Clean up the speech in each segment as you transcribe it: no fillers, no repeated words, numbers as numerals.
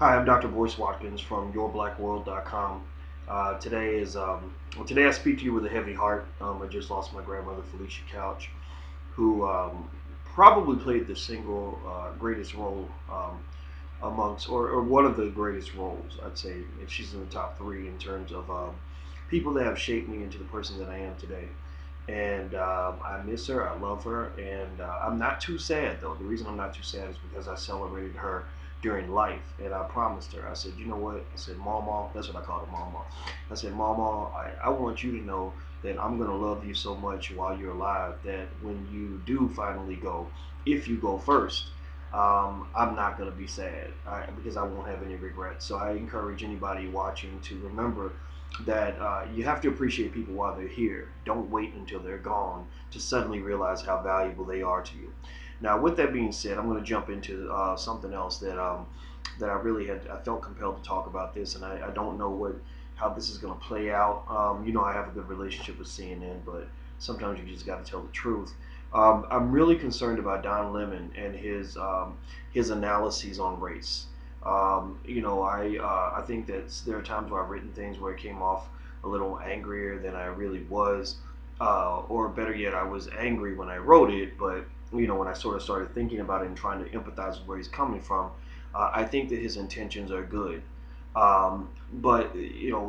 Hi, I'm Dr. Boyce Watkins from YourBlackWorld.com. Today I speak to you with a heavy heart. I just lost my grandmother, Felicia Couch, who probably played the single greatest role amongst, or one of the greatest roles, I'd say, if she's in the top three in terms of people that have shaped me into the person that I am today. And I miss her. I love her, and I'm not too sad though. The reason I'm not too sad is because I celebrated her during life, and I promised her. I said, you know what? I said, Mama. That's what I called her, Mama. I said, Mama, I want you to know that I'm gonna love you so much while you're alive that when you do finally go, if you go first, I'm not gonna be sad because I won't have any regrets. So I encourage anybody watching to remember that you have to appreciate people while they're here. Don't wait until they're gone to suddenly realize how valuable they are to you. Now, with that being said, I'm going to jump into something else that I felt compelled to talk about this, and I don't know how this is going to play out. I have a good relationship with CNN, but sometimes you just got to tell the truth. I'm really concerned about Don Lemon and his analyses on race. I think that there are times where I've written things where it came off a little angrier than I really was, or better yet, I was angry when I wrote it, but when I sort of started thinking about it and trying to empathize with where he's coming from, I think that his intentions are good. But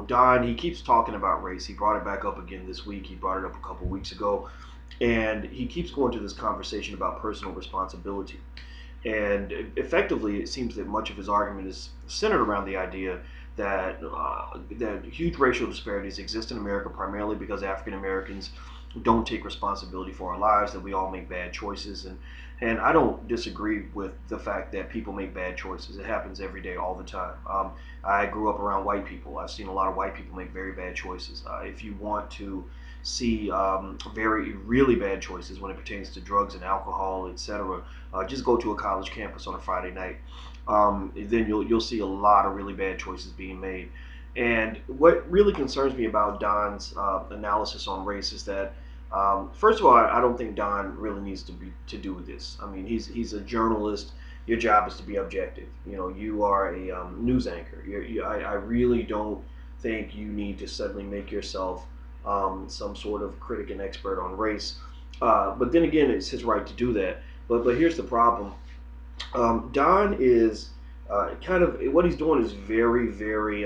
Don, he keeps talking about race. He brought it back up again this week. He brought it up a couple weeks ago, and he keeps going to this conversation about personal responsibility. And effectively, it seems that much of his argument is centered around the idea that huge racial disparities exist in America primarily because African Americans don't take responsibility for our lives, that we all make bad choices. And I don't disagree with the fact that people make bad choices. It happens every day, all the time. I grew up around white people. I've seen a lot of white people make very bad choices. If you want to see really bad choices when it pertains to drugs and alcohol, etc., just go to a college campus on a Friday night. Then you'll see a lot of really bad choices being made. And what really concerns me about Don's analysis on race is that, first of all, I don't think Don really needs to do this. I mean, he's a journalist. Your job is to be objective. You are a news anchor. I really don't think you need to suddenly make yourself some sort of critic and expert on race. But then again, it's his right to do that. But here's the problem. Don is kind of what he's doing is very, very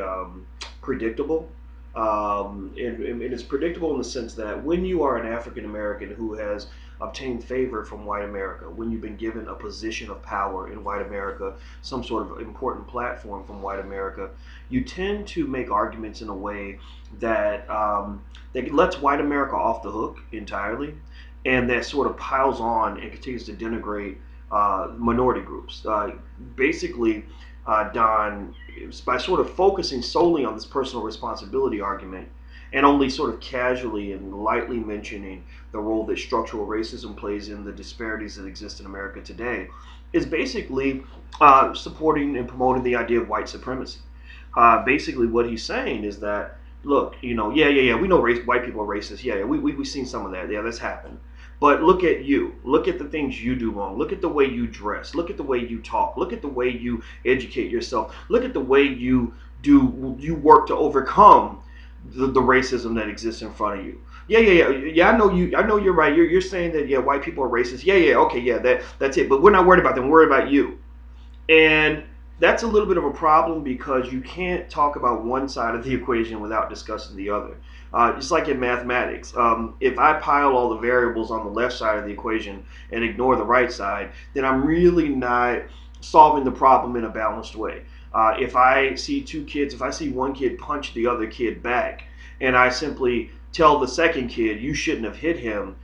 predictable. And it's predictable in the sense that when you are an African American who has obtained favor from white America, when you've been given a position of power in white America, some sort of important platform from white America, you tend to make arguments in a way that lets white America off the hook entirely, and that sort of piles on and continues to denigrate minority groups. Basically, Don, by sort of focusing solely on this personal responsibility argument and only sort of casually and lightly mentioning the role that structural racism plays in the disparities that exist in America today, is basically supporting and promoting the idea of white supremacy. Basically, what he's saying is that, look, yeah, we know white people are racist. Yeah, we've seen some of that. Yeah, that's happened. But look at you. Look at the things you do wrong. Look at the way you dress. Look at the way you talk. Look at the way you educate yourself. Look at the way you work to overcome the racism that exists in front of you. Yeah. I know you. I know you're right. You're saying that white people are racist. Yeah. Okay, yeah, that's it. But we're not worried about them. We're worried about you. And that's a little bit of a problem because you can't talk about one side of the equation without discussing the other. Just like in mathematics, if I pile all the variables on the left side of the equation and ignore the right side, then I'm really not solving the problem in a balanced way. If I see one kid punch the other kid back, and I simply tell the second kid, you shouldn't have hit him,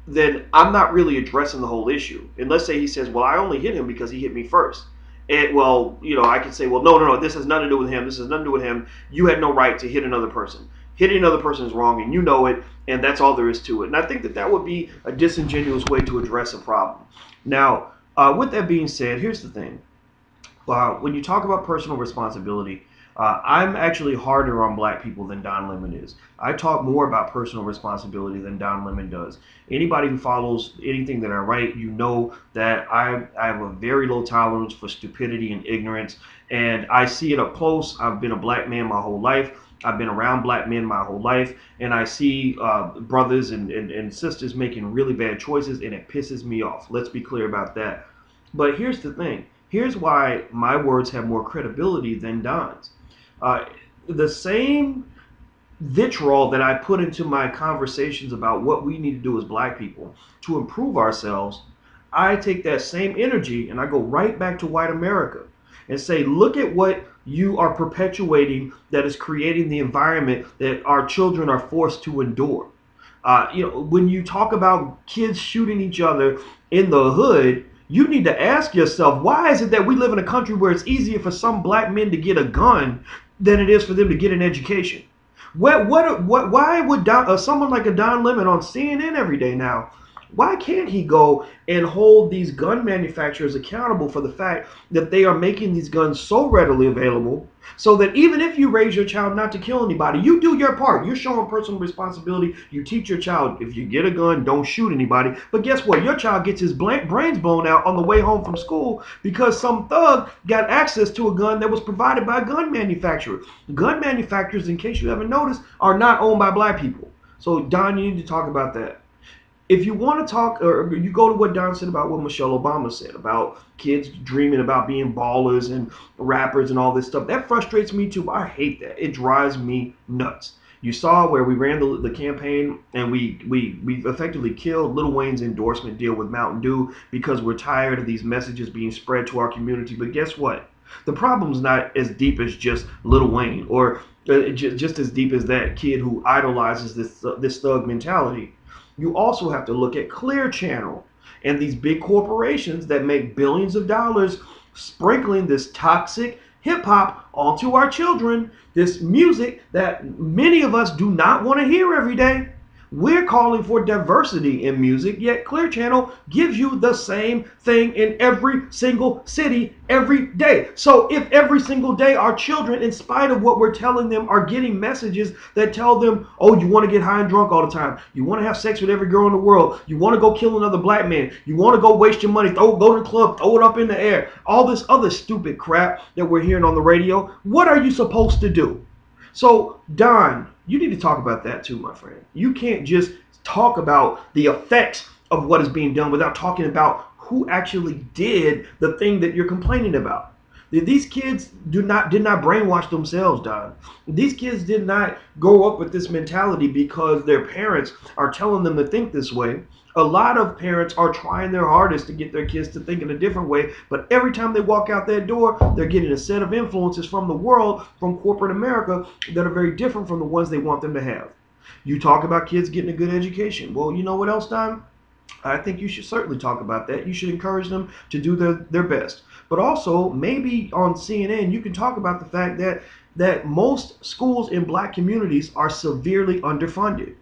then I'm not really addressing the whole issue. And let's say he says, well, I only hit him because he hit me first. And, I can say, well, no, this has nothing to do with him. This has nothing to do with him. You had no right to hit another person. Hitting another person is wrong, and you know it, and that's all there is to it. And I think that would be a disingenuous way to address a problem. Now, with that being said, here's the thing. When you talk about personal responsibility, I'm actually harder on black people than Don Lemon is. I talk more about personal responsibility than Don Lemon does. Anybody who follows anything that I write, you know that I have a very low tolerance for stupidity and ignorance, and I see it up close. I've been a black man my whole life. I've been around black men my whole life, and I see brothers and sisters making really bad choices, and it pisses me off. Let's be clear about that. But here's the thing. Here's why my words have more credibility than Don's. Uh, the same vitriol that I put into my conversations about what we need to do as black people to improve ourselves, I take that same energy and I go right back to white America and say, look at what you are perpetuating that is creating the environment that our children are forced to endure. When you talk about kids shooting each other in the hood, you need to ask yourself, why is it that we live in a country where it's easier for some black men to get a gun than it is for them to get an education? Why would someone like a Don Lemon on CNN every day now, why can't he go and hold these gun manufacturers accountable for the fact that they are making these guns so readily available so that even if you raise your child not to kill anybody, you do your part. You're showing personal responsibility. You teach your child, if you get a gun, don't shoot anybody. But guess what? Your child gets his brains blown out on the way home from school because some thug got access to a gun that was provided by a gun manufacturer. Gun manufacturers, in case you haven't noticed, are not owned by black people. So, Don, you need to talk about that. If you want to talk, or you go to what Don said about what Michelle Obama said about kids dreaming about being ballers and rappers and all this stuff, that frustrates me too. I hate that. It drives me nuts. You saw where we ran the campaign and we effectively killed Lil Wayne's endorsement deal with Mountain Dew because we're tired of these messages being spread to our community. But guess what? The problem's not as deep as just Lil Wayne or just as deep as that kid who idolizes this thug mentality. You also have to look at Clear Channel and these big corporations that make billions of dollars sprinkling this toxic hip hop onto our children, this music that many of us do not want to hear every day. We're calling for diversity in music, yet Clear Channel gives you the same thing in every single city every day. So if every single day our children, in spite of what we're telling them, are getting messages that tell them, oh, you want to get high and drunk all the time, you want to have sex with every girl in the world, you want to go kill another black man, you want to go waste your money, go to the club, throw it up in the air, all this other stupid crap that we're hearing on the radio, what are you supposed to do? So, Don, you need to talk about that too, my friend. You can't just talk about the effects of what is being done without talking about who actually did the thing that you're complaining about. These kids did not brainwash themselves, Don. These kids did not grow up with this mentality because their parents are telling them to think this way. A lot of parents are trying their hardest to get their kids to think in a different way, but every time they walk out that door, they're getting a set of influences from the world, from corporate America, that are very different from the ones they want them to have. You talk about kids getting a good education. Well, you know what else, Don? I think you should certainly talk about that. You should encourage them to do their best. But also, maybe on CNN, you can talk about the fact that most schools in black communities are severely underfunded.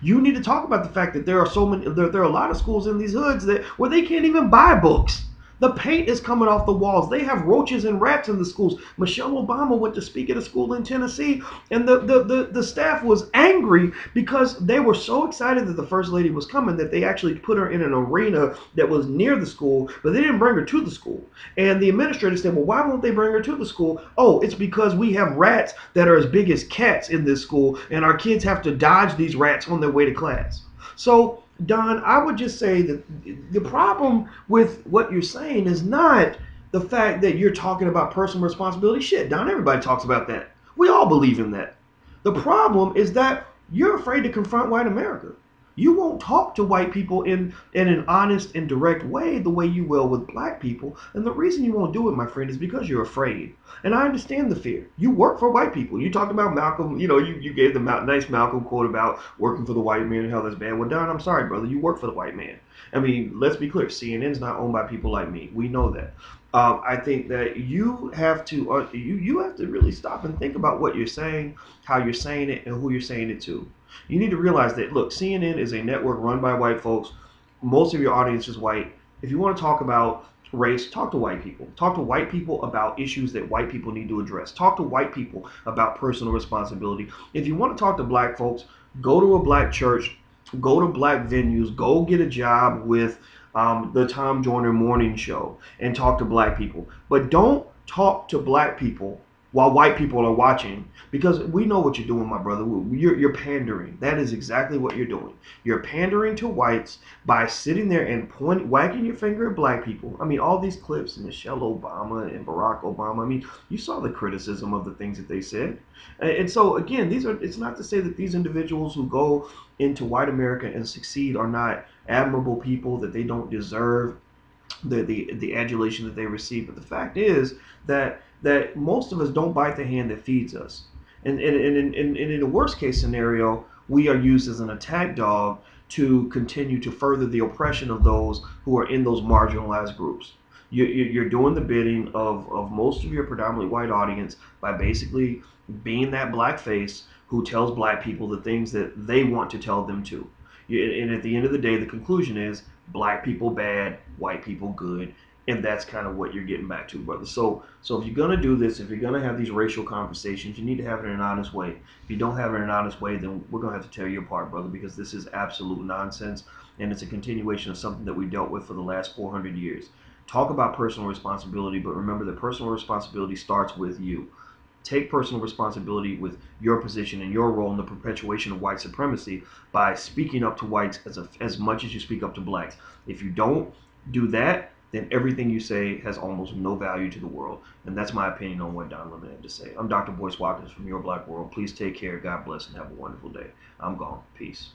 You need to talk about the fact that there are a lot of schools in these hoods where they can't even buy books. The paint is coming off the walls. They have roaches and rats in the schools. Michelle Obama went to speak at a school in Tennessee, and the staff was angry because they were so excited that the First Lady was coming that they actually put her in an arena that was near the school, but they didn't bring her to the school. And the administrator said, well, why won't they bring her to the school? Oh, it's because we have rats that are as big as cats in this school, and our kids have to dodge these rats on their way to class. So, Don, I would just say that the problem with what you're saying is not the fact that you're talking about personal responsibility. Shit, Don, everybody talks about that. We all believe in that. The problem is that you're afraid to confront white America. You won't talk to white people in an honest and direct way the way you will with black people. And the reason you won't do it, my friend, is because you're afraid. And I understand the fear. You work for white people. You talked about Malcolm, you gave the nice Malcolm quote about working for the white man and how that's bad. Well, Don, I'm sorry, brother. You work for the white man. I mean, let's be clear. CNN's not owned by people like me. We know that. I think that you have to you have to really stop and think about what you're saying, how you're saying it, and who you're saying it to. You need to realize that, look, CNN is a network run by white folks. Most of your audience is white. If you want to talk about race, talk to white people. Talk to white people about issues that white people need to address. Talk to white people about personal responsibility. If you want to talk to black folks, go to a black church, go to black venues, go get a job with the Tom Joyner Morning Show and talk to black people. But don't talk to black people while white people are watching, because we know what you're doing, my brother. You're pandering. That is exactly what you're doing. You're pandering to whites by sitting there and wagging your finger at black people. I mean, all these clips, Michelle Obama and Barack Obama. I mean, you saw the criticism of the things that they said. And so again, it's not to say that these individuals who go into white America and succeed are not admirable people, that they don't deserve the adulation that they receive. But the fact is that most of us don't bite the hand that feeds us. And in the worst case scenario, we are used as an attack dog to continue to further the oppression of those who are in those marginalized groups. You're doing the bidding of most of your predominantly white audience by basically being that black face who tells black people the things that they want to tell them to. And at the end of the day, the conclusion is black people bad, white people good, and that's kind of what you're getting back to, brother. So if you're gonna do this, if you're gonna have these racial conversations, you need to have it in an honest way. If you don't have it in an honest way, then we're gonna have to tear you apart, brother, because this is absolute nonsense, and it's a continuation of something that we dealt with for the last 400 years. Talk about personal responsibility, but remember that personal responsibility starts with you. Take personal responsibility with your position and your role in the perpetuation of white supremacy by speaking up to whites as much as you speak up to blacks. If you don't do that, then everything you say has almost no value to the world. And that's my opinion on what Don Lemon had to say. I'm Dr. Boyce Watkins from Your Black World. Please take care. God bless and have a wonderful day. I'm gone. Peace.